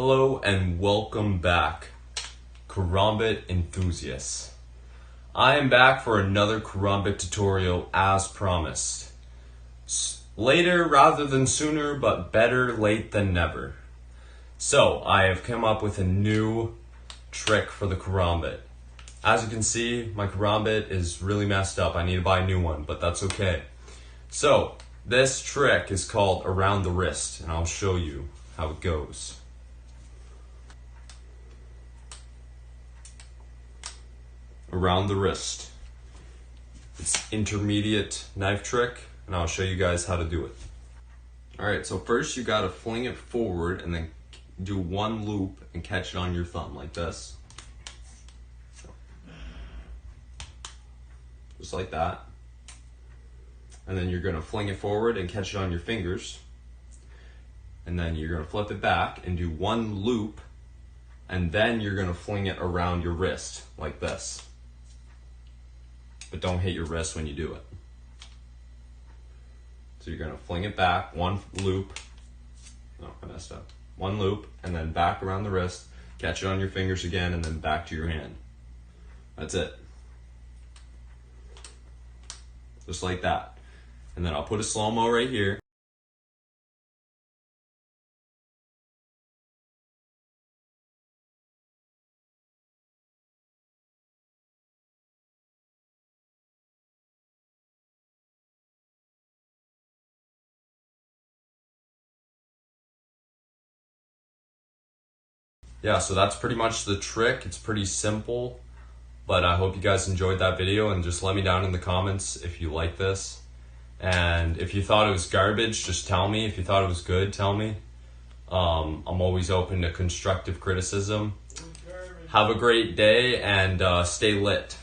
Hello and welcome back, Karambit enthusiasts. I am back for another Karambit tutorial as promised. Later rather than sooner, but better late than never. So I have come up with a new trick for the Karambit. As you can see, my Karambit is really messed up. I need to buy a new one, but that's okay. So this trick is called around the wrist, and I'll show you how it goes. Around the wrist. It's intermediate knife trick, and I'll show you guys how to do it. Alright, so first you gotta fling it forward and then do one loop and catch it on your thumb like this. Just like that. And then you're gonna fling it forward and catch it on your fingers. And then you're gonna flip it back and do one loop, and then you're gonna fling it around your wrist like this. But don't hit your wrist when you do it. So you're gonna fling it back, one loop, oh, I messed up. One loop, and then back around the wrist, catch it on your fingers again, and then back to your hand. That's it. Just like that. And then I'll put a slow-mo right here. Yeah, so that's pretty much the trick. It's pretty simple, but I hope you guys enjoyed that video, and just let me down in the comments if you like this. And if you thought it was garbage, just tell me. If you thought it was good, tell me. I'm always open to constructive criticism. Have a great day and stay lit.